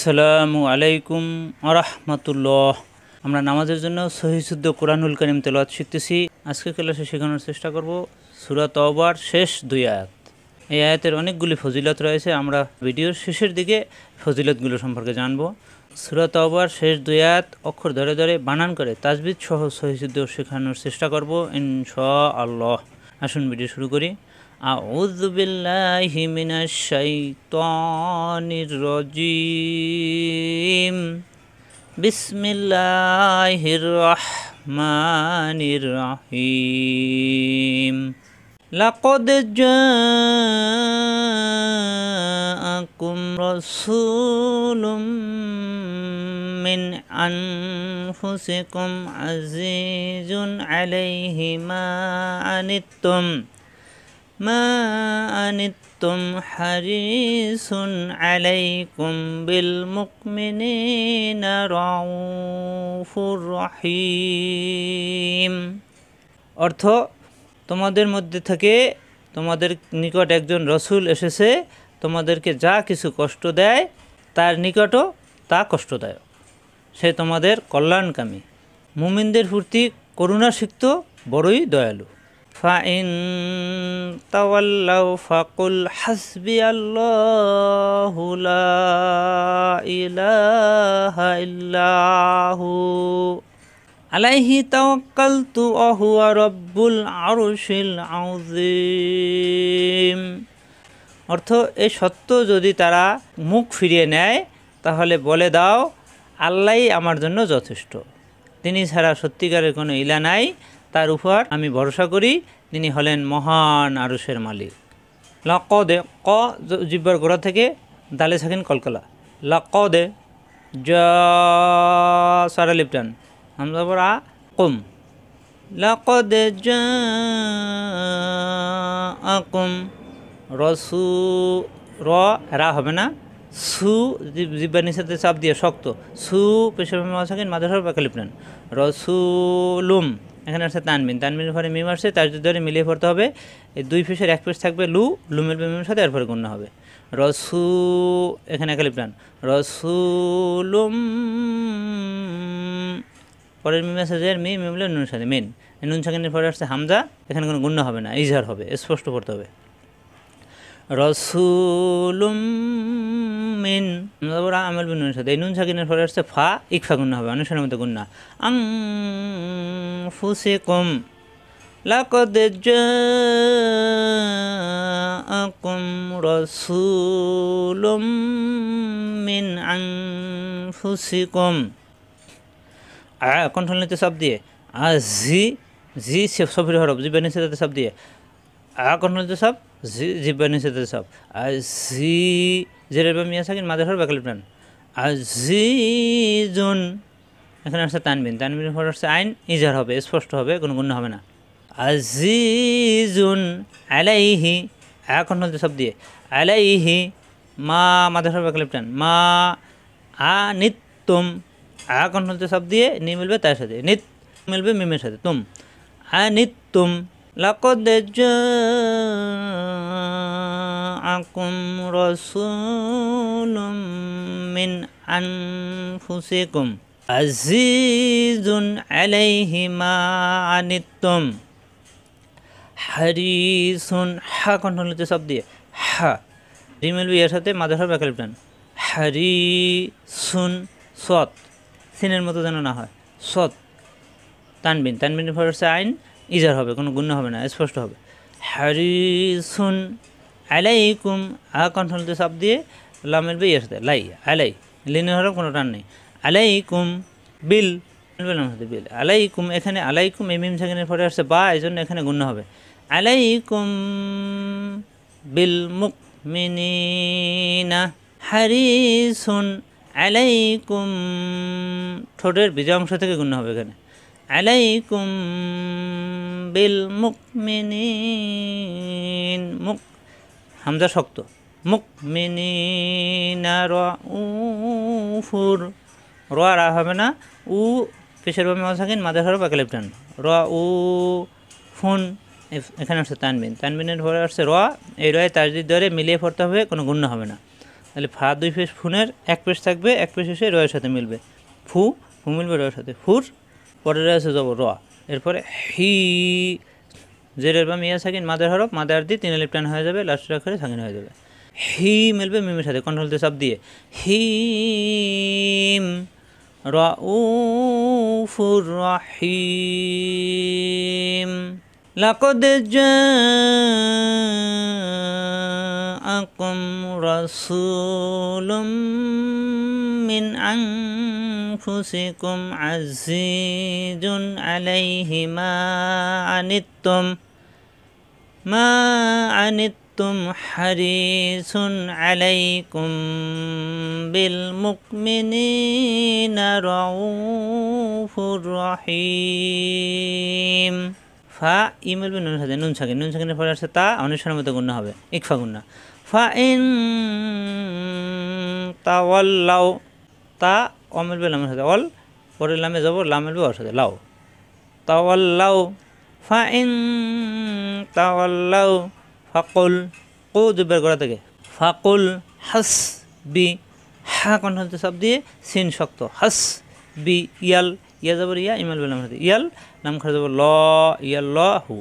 আসসালামু আলাইকুম আরহামতুল্লাহ। আমরা নামাজের জন্য সহিহ শুদ্ধ কোরআনুল কারীম তেলাওয়াত শিখতেছি। আজকে ক্লাসে শেখানোর চেষ্টা করব সূরা তওবার শেষ দুই আয়াত। এই আয়াতের অনেকগুলি ফজিলত রয়েছে। আমরা ভিডিওর শেষের দিকে ফজিলতগুলো সম্পর্কে জানব। সূরা তওবার শেষ দুই আয়াত অক্ষর ধরে ধরে বানান করে তাজবিদ সহ সহিহ শুদ্ধ শেখানোর চেষ্টা করব ইনশাআল্লাহ। আসুন ভিডিও শুরু করি। আউযু বিল্লাহি মিনাশ শাইতানির রাজিম। বিসমিল্লাহির রহমানির রহিম। লাকাদ জাআকুম রাসূলুম মিন আনফুসিকুম আজিজুন আলাইহি মা আনিত্তুম হারিসুন আলাইকুম বিল মুমিনিনা রাউফুর রহিম। অর্থ, তোমাদের মধ্যে থেকে তোমাদের নিকট একজন রসূল এসেছে, তোমাদেরকে যা কিছু কষ্ট দেয় তার নিকটও তা কষ্টদায়ক। সে তোমাদের কল্যাণকামী, মুমিনদের প্রতি করুণা সিক্ত, বড়ই দয়ালু। ফাইন তাওয়াল্লাউ ফাকুল হাসবিয়াল্লাহু লা ইলাহা ইল্লাহু আলাইহি তাওয়াক্কালতু ওয়া হুয়া রাব্বুল আরশিল আযীম। অর্থ, এই সত্য যদি তারা মুখ ফিরিয়ে নেয় তাহলে বলে দাও, আল্লাহই আমার জন্য যথেষ্ট। তিনি ছাড়া সত্যিকারের কোনো ইলা নাই, তার উপর আমি ভরসা করি, তিনি হলেন মহান আরশের মালিক। লাকদে ক জিব্বার গোড়া থেকে দালে সাকিন কলকলা। লাকদে জা সারা লিপটান হামজা পর আ কুম। লাকদ জাআকুম রসু রা হবে না, সু জিব্বার নিচেতে চাপ দিয়ে শক্ত, সু পেশাব সাকিন মাদ্রাসার বাঁকা লিপটান। রসুলুম এখানে আসছে তানবিন, তানবিনের পরে মিম আসছে, তার ধরে মিলিয়ে পড়তে হবে। এই দুই পেশের এক পেশ থাকবে লু, লুমের মিমের সাথে এরপরে গুণনা হবে। রসু এখানে একালিপ টান, রসুলুম পরের মিম আছে যে মি মিমলে নুনের সাথে মেন, নুন সাকিনের পরে আসছে হামজা, এখানে কোনো গুণনা হবে না, ইজহার হবে, স্পষ্ট পড়তে হবে। রসুলুম মিন আমল বিনুনের সাথে, এই নুন সাকিনের পরে আসছে ফা, ইকফা গুণনা হবে, অনুসারের মধ্যে গুণনা। আনফুসিকুম লাকাদ জাআকুম রাসূলুম মিন আনফুসিকুম। কণ্ঠল নিতে সব দিয়ে জি জি সফির হরফ জিব্বার নিচে সব দিয়ে কণ্ঠল নিতে সব জি জিব্বার নিচে সব জি জেরের বা মিয়া সাকিন মাদার হর বাকালিপ টান। আজিজুন এখানে আসছে তানবিন, তানবিনের পর আসছে আইন, ইজার হবে, স্পষ্ট হবে, কোনো গুণ হবে না। আজিজুন আলাইহি কণ্ঠল সব দিয়ে আলাইহি মা মাদার হর বাকালিপ টান। মা আনিত্তুম কণ্ঠল সব দিয়ে নি মিলবে তার সাথে, নিত মিলবে মিমের সাথে, তুম আনিত্তুম। লাকাদ জাআকুম রাসূলুম মিন আনফুসিকুম আজিজুন আলাইহি মা আনিত্তুম হারিসুন কণ্ঠল সব দিয়ে হা রি মিলবে এর সাথে মাদার বাকালিপ টান। হারিসুন সৎ সিনের মতো যেন না হয়, সৎ তানবিন, তানবিনের পর হচ্ছে আইন, ইজার হবে, কোনো গুণ হবে না, স্পষ্ট হবে। হারিসুন আলাইকুম কণ্ঠল সব দিয়ে লামের বে এর সাথে লাই আলাই, লিনের হরফ কোনো টান নেই। আলাইকুম বিল বিল আলাইকুম, এখানে আলাইকুম এই মিম সাকিনের পরে আসছে বা, এই জন্য এখানে গুণ হবে। আলাইকুম বিল মুমিনিনা হারিসুন আলাইকুম, ঠোঁটের বিজয় অংশ থেকে গুণ হবে এখানে। আলাইকুম বিল মুমিনিন, মুক হামজা শক্ত, মুমিনিনা রাউফুর রা হবে না, উ পেশের বামে সাকিন মাদার হরফ বাকালিপ টান। রাউফুন এখানে আসছে তানবিন, তানবিনের পরে আসছে র, এই রয়ে তাজদিদ ধরে মিলিয়ে পড়তে হবে, কোনো গুণ হবে না। তাহলে ফা দুই পেশ ফুনের এক পেশ থাকবে, এক পেশ এসে রয়ের সাথে মিলবে, ফু ফু মিলবে রয়ের সাথে, ফুর পরে রয়েছে যাব র, এরপরে হি জেরের বা মিয়া সাকিন মাদের হরফ, মাদার দিয়ে 3 আলিফ টান হয়ে যাবে, লাস্টের অক্ষরে সাকিন হয়ে যাবে। হি মিলবে মিমের সাথে কন্ট্রোলতে চাপ দিয়ে, হিম রাউফুর রাহিম। লাকাদ জাআকুম রাসূলুম মিন আনফুসিকুম আজিজুন আলাইহি মা আনিত্তুম হারিসুন আলাইকুম বিল মুমিনিনা রাউফুর রহিম। ফা ইমেল নুন সাথে নুন সাকিনের পরে আসছে তা অনুসারের মতো গুণা হবে, ইকফা গুণা। ফা ইন তাওয়াল্লাউ, তা অমেল বে লামের সাথে অল, পরে লামে যাব, লামেল বে ওর সাথে লাউ, তাওয়াল্লাউ। ফা ইন তাওয়াল্লাউ ফাকুল, কো দুবার করা থেকে, ফাকুল হাস বি, হা কণ্ঠে সব দিয়ে সিন শক্ত, হাস বি ইয়াল, ইয়া যাবর ইয়া, ইমাল বেলাম সাথে ইয়াল, নাম খাওয়া যাব ল, ইয়াল ল হু।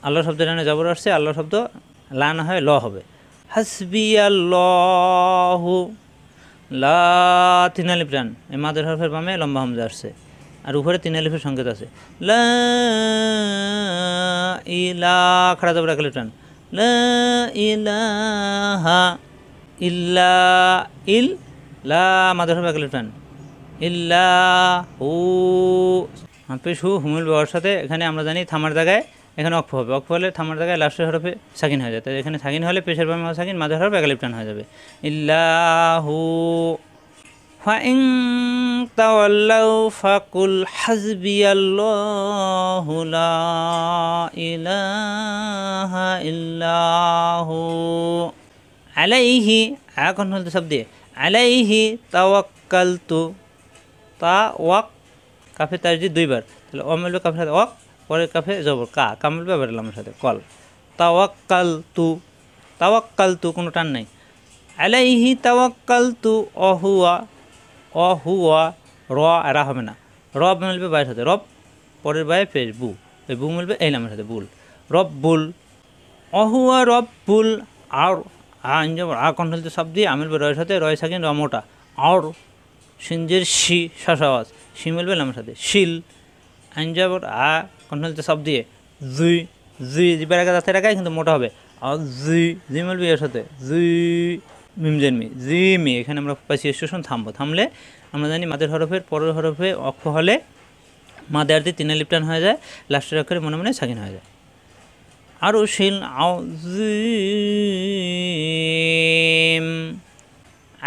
আল্লাহ শব্দ এখানে যাবর আসছে, আল্লাহ শব্দ লা না হয় ল হবে, হাসবি আল্লাহু। লা 3 আলিফ টান, এই মাদের হরফের বামে লম্বা হামজা আসছে, আর উপরে 3 আলিফের সংকেত আছে। লা ইলা খাড়া যাবর 1 আলিফ টান, লা ইলাহা ইল্লা, ইল লা মাদের হরফ 1 আলিফ টান, ইল্লা হু পেশ হু হুমুল ব্যবহার সাথে। এখানে আমরা জানি থামার জায়গায় এখানে অক্ফ হবে, অক্ফ হলে থামার জায়গায় লাস্টের হরফে সাকিন হয়ে যায়, তাই এখানে সাকিন হলে পেশের বামে সাকিন, মাঝের হরফ 1 আলিফ টান হয়ে যাবে, ইল্লাহু। ফা ইন তাওয়াল্লাউ ফাকুল হাসবিয়াল্লাহু লা ইলাহা ইল্লাহু। আলাইহি এখন হলতে শব্দ দিয়ে, আলাইহি তাওয়াক্কালতু, তা ওয়াক কাফে তাজদিদ 2 বার, তাহলে অমেল কাফের সাথে ওয়াক, পরে কাফে জবর কা, কামেল বে বেরলামের সাথে কল, তাওয়াক্কালতু, তাওয়াক্কালতু কোনো টান নাই, আলাইহি তাওয়াক্কালতু অহুয়া, অহুয়া র এরা হবে না, রব মিলবে বাইয়ের সাথে রব, পরের বায়ে পেশ বু, এই বু মিলবে এই নামের সাথে বুল, রব্বুল। অহুয়া রব্বুল, আর আঞ্জবর আ কণ্ঠলিত সব দিয়ে আমিলবে রয়ের সাথে, রয় সাকিন র মোটা, আর সিনজের শি শাসাওয়াজ, শি মিলবে নামের সাথে শিল। আঞ্জাবর আ কণ্ঠলিত সব দিয়ে জুই, জুই জিবার আগে দাঁতের আগে কিন্তু মোটা হবে, আর জুই জি মিলবে এর সাথে জুই, মিমজেনমি জি মি। এখানে আমরা পাইছি স্টেশন, থামবো, থামলে আমরা জানি মাদের হরফের পরের হরফে অক্ষ হলে মাদে আর দিয়ে 3 আলিফ টান হয়ে যায়, লাস্টের অক্ষরে মনে মনে সাকিন হয়ে যায়। আরো শিল আযীম,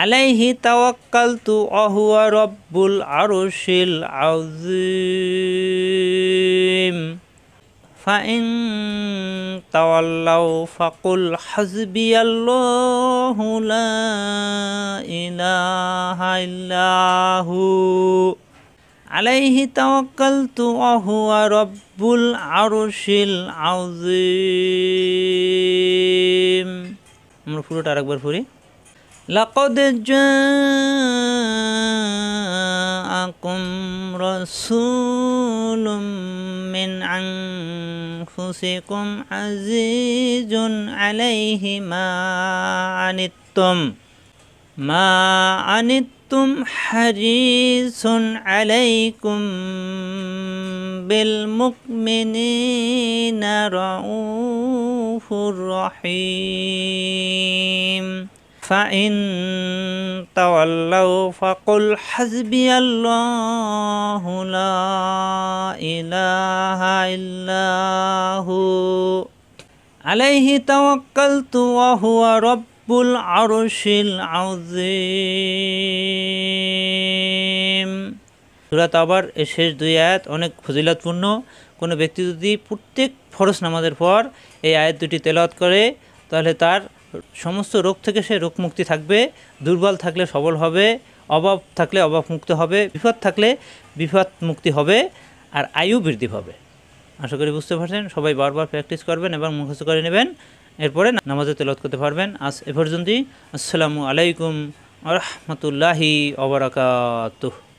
আলাইহি তাওয়াক্কালতু ওয়াহুয়া রব্বুল আরশিল আযীম। ফাইন তাওয়াল্লাউ ফাকুল হাসবিয়াল্লাহু লা ইলাহা ইল্লাহু আলাইহি তাওয়াক্কালতু ওয়াহুয়া রব্বুল আরশিল আযীম। আমরা পুরোটা আরেকবার পড়ি। লাকাদ জাআকুম রাসূলুম মিন আনফুসিকুম আজিজুন আলাইহি মা আনিত্তুম হারিসুন আলাইকুম বিল মুমিনিনা রাউফুর রহিম। ফাইন তাওয়াল্লাউ ফাকুল হাসবিয়াল্লাহু লা ইলাহা ইল্লাহু আলাইহি তাওয়াক্কালতু ওয়া হুয়া রব্বুল আরশিল আযীম। সূরা তাওবার এর শেষ 2 আয়াত অনেক ফজিলতপূর্ণ। কোনো ব্যক্তি যদি প্রত্যেক ফরজ নামাজের পর এই আয়াত দুটি তেলাওয়াত করে তাহলে তার সমস্ত রোগ থেকে সে রোগ মুক্তি থাকবে, দুর্বল থাকলে সবল হবে, অভাব থাকলে অভাব মুক্ত হবে, বিপদ থাকলে বিপদ মুক্তি হবে, আর আয়ু বৃদ্ধি হবে। আশা করি বুঝতে পারছেন। সবাই বারবার প্র্যাকটিস করবেন এবং মুখস্থ করে নেবেন। এরপরে নামাজে তেলাওয়াত করতে পারবেন। আজ এ পর্যন্তই। আসসালামু আলাইকুম ওয়া রাহমাতুল্লাহি ওয়া বারাকাতুহু।